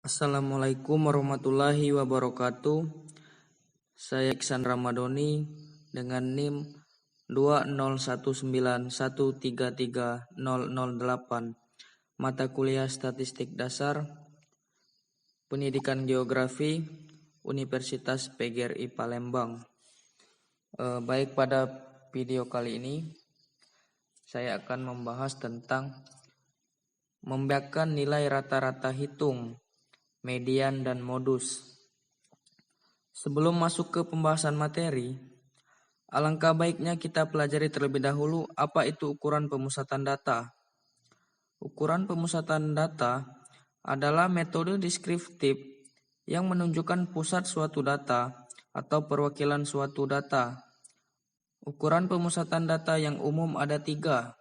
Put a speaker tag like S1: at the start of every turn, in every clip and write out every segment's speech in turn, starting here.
S1: Assalamualaikum warahmatullahi wabarakatuh. Saya Iksan Ramadhani dengan NIM 2019133008, mata kuliah Statistik Dasar, Pendidikan Geografi, Universitas PGRI Palembang. Baik, pada video kali ini saya akan membahas tentang membiarkan nilai rata-rata hitung, median, dan modus. Sebelum masuk ke pembahasan materi, alangkah baiknya kita pelajari terlebih dahulu apa itu ukuran pemusatan data. Ukuran pemusatan data adalah metode deskriptif yang menunjukkan pusat suatu data atau perwakilan suatu data. Ukuran pemusatan data yang umum ada 3,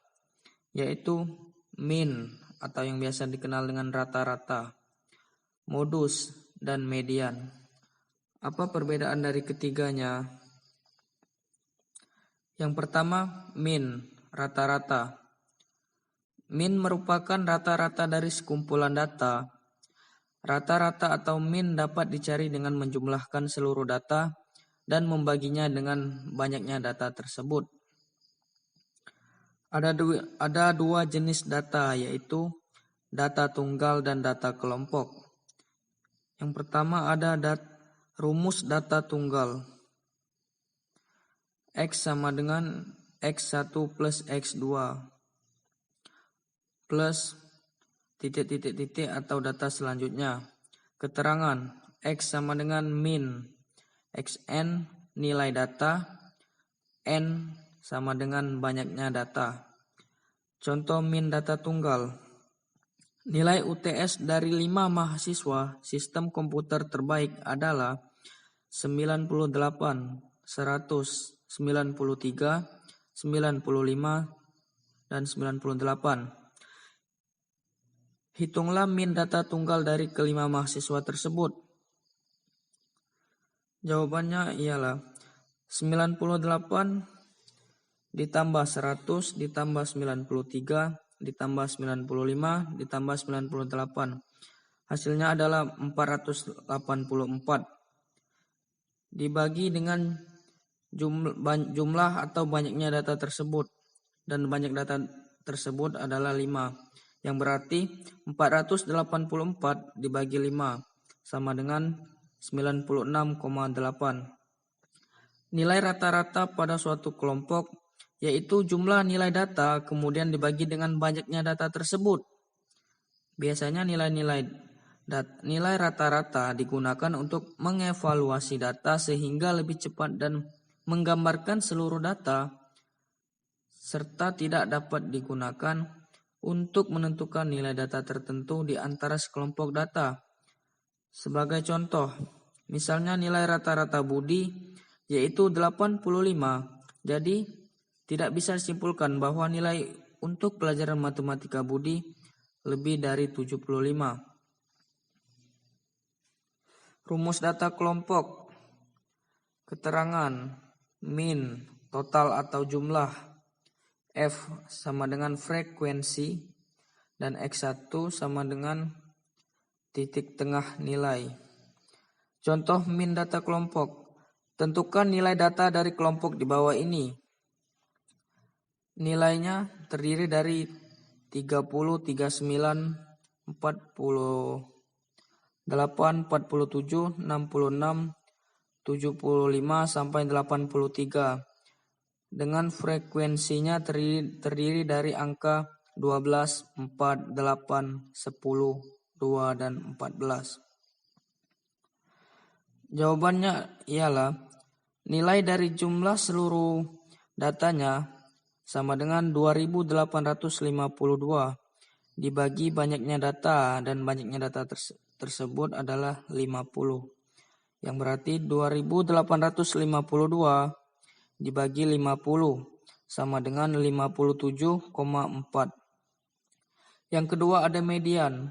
S1: yaitu mean atau yang biasa dikenal dengan rata-rata, modus, dan median. Apa perbedaan dari ketiganya? Yang pertama, mean, rata-rata. Mean merupakan rata-rata dari sekumpulan data. Rata-rata atau mean dapat dicari dengan menjumlahkan seluruh data dan membaginya dengan banyaknya data tersebut. Ada dua jenis data, yaitu data tunggal dan data kelompok. Yang pertama ada rumus data tunggal. X sama dengan X1 plus X2 plus titik-titik-titik atau data selanjutnya. Keterangan X sama dengan min Xn nilai data, N sama dengan banyaknya data. Contoh min data tunggal. Nilai UTS dari 5 mahasiswa sistem komputer terbaik adalah 98, 100, 93, 95, dan 98. Hitunglah min data tunggal dari kelima mahasiswa tersebut. Jawabannya ialah 98 ditambah 100 ditambah 93 ditambah 95 ditambah 98. Hasilnya adalah 484. Dibagi dengan jumlah atau banyaknya data tersebut, dan banyak data tersebut adalah 5, yang berarti 484 dibagi 5 sama dengan 96,8. Nilai rata-rata pada suatu kelompok yaitu jumlah nilai data kemudian dibagi dengan banyaknya data tersebut. Biasanya nilai rata-rata digunakan untuk mengevaluasi data sehingga lebih cepat dan menggambarkan seluruh data, serta tidak dapat digunakan untuk menentukan nilai data tertentu di antara sekelompok data. Sebagai contoh, misalnya nilai rata-rata Budi yaitu 85, jadi tidak bisa disimpulkan bahwa nilai untuk pelajaran matematika Budi lebih dari 75. Rumus data kelompok. Keterangan min total atau jumlah, F sama dengan frekuensi, dan X1 sama dengan titik tengah nilai. Contoh min data kelompok. Tentukan nilai data dari kelompok di bawah ini. Nilainya terdiri dari 30, 39, 48, 47, 66, 75 sampai 83. Dengan frekuensinya terdiri dari angka 12, 4, 8, 10, 2, dan 14. Jawabannya ialah nilai dari jumlah seluruh datanya sama dengan 2852 dibagi banyaknya data, dan banyaknya data tersebut adalah 50. Yang berarti 2852 dibagi 50 sama dengan 57,4. Yang kedua ada median.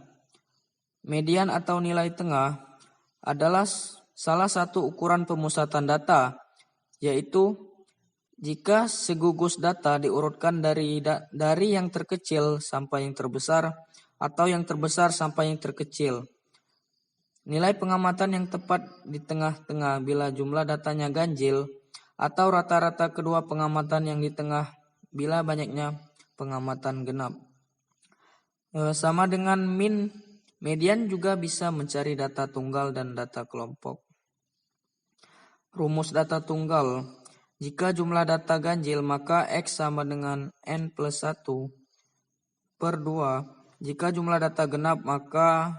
S1: Median atau nilai tengah adalah salah satu ukuran pemusatan data, yaitu jika segugus data diurutkan dari yang terkecil sampai yang terbesar atau yang terbesar sampai yang terkecil. Nilai pengamatan yang tepat di tengah-tengah bila jumlah datanya ganjil, atau rata-rata kedua pengamatan yang di tengah bila banyaknya pengamatan genap. Sama dengan min, median juga bisa mencari data tunggal dan data kelompok. Rumus data tunggal. Jika jumlah data ganjil, maka X sama dengan N plus 1 per 2. Jika jumlah data genap, maka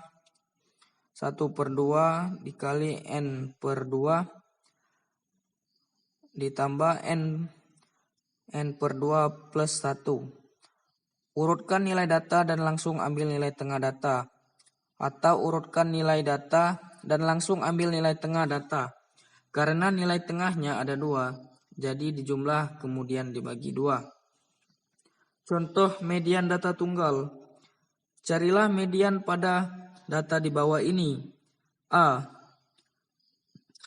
S1: 1 per 2 dikali N per 2 ditambah N per 2 plus 1. Urutkan nilai data dan langsung ambil nilai tengah data. Atau urutkan nilai data dan langsung ambil nilai tengah data. Karena nilai tengahnya ada 2, jadi dijumlah kemudian dibagi 2. Contoh median data tunggal. Carilah median pada data di bawah ini. A.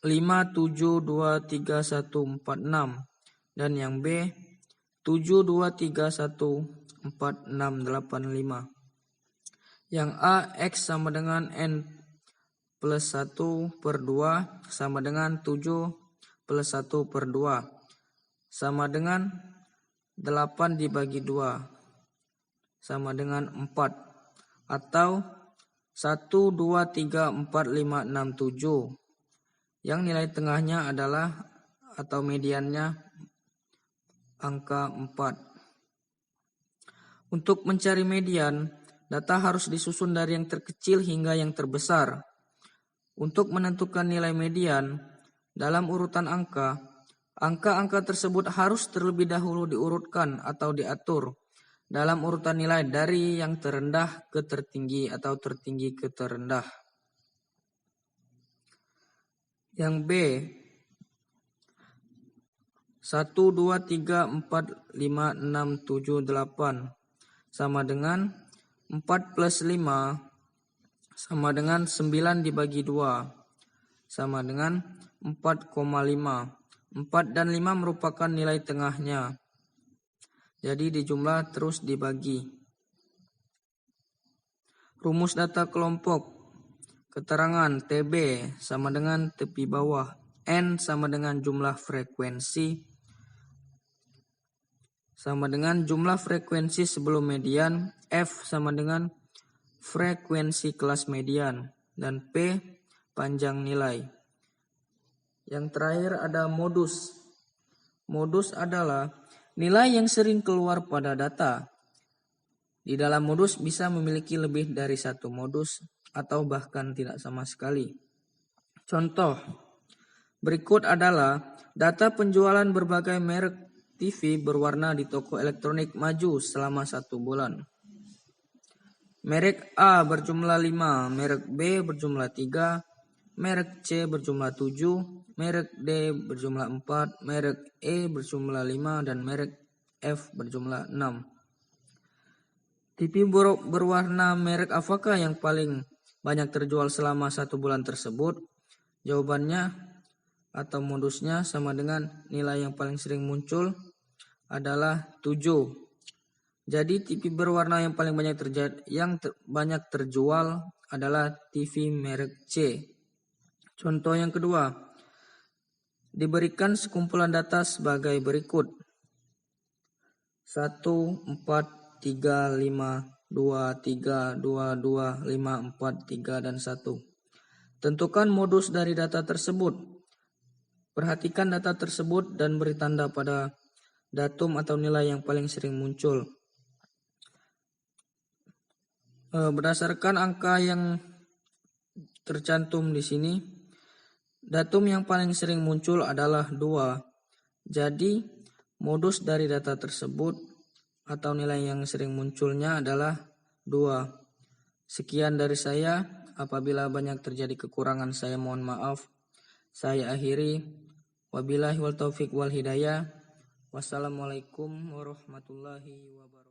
S1: 5, 7, 2, 3, 1, 4, 6. Dan yang B. 7, 2, 3, 1, 4, 6, 8, 5. Yang A, X sama dengan N plus 1 per 2 sama dengan 7 plus 1 per 2. Sama dengan 8 dibagi 2. Sama dengan 4. Atau 1, 2, 3, 4, 5, 6, 7. Yang nilai tengahnya adalah atau mediannya angka 4. Untuk mencari median, data harus disusun dari yang terkecil hingga yang terbesar. Untuk menentukan nilai median, dalam urutan angka-angka tersebut harus terlebih dahulu diurutkan atau diatur dalam urutan nilai dari yang terendah ke tertinggi atau tertinggi ke terendah. Yang B. 1, 2, 3, 4, 5, 6, 7, 8. Sama dengan 4 plus 5 sama dengan 9 dibagi 2. Sama dengan 4,5. 4 dan 5 merupakan nilai tengahnya. Jadi dijumlah terus dibagi. Rumus data kelompok. Keterangan TB sama dengan tepi bawah. N sama dengan jumlah frekuensi. Sama dengan jumlah frekuensi sebelum median. F sama dengan frekuensi kelas median. Dan P panjang nilai. Yang terakhir ada modus. Modus adalah nilai yang sering keluar pada data. Di dalam modus bisa memiliki lebih dari satu modus atau bahkan tidak sama sekali. Contoh berikut adalah data penjualan berbagai merek TV berwarna di toko elektronik maju selama 1 bulan. Merek A berjumlah 5, merek B berjumlah 3, merek C berjumlah 7, merek D berjumlah 4, merek E berjumlah 5, dan merek F berjumlah 6. TV berwarna merek apakah yang paling banyak terjual selama 1 bulan tersebut? Jawabannya atau modusnya sama dengan nilai yang paling sering muncul adalah 7. Jadi TV berwarna yang paling banyak banyak terjual adalah TV merek C. Contoh yang kedua, diberikan sekumpulan data sebagai berikut. 1, 4, 3, 5, 2, 3, 2, 2, 5, 4, 3, dan 1. Tentukan modus dari data tersebut. Perhatikan data tersebut dan beri tanda pada datum atau nilai yang paling sering muncul. Berdasarkan angka yang tercantum di sini, datum yang paling sering muncul adalah 2. Jadi, modus dari data tersebut atau nilai yang sering munculnya adalah 2. Sekian dari saya. Apabila banyak terjadi kekurangan, saya mohon maaf. Saya akhiri. Wabillahi wal taufiq wal hidayah. Wassalamualaikum warahmatullahi wabarakatuh.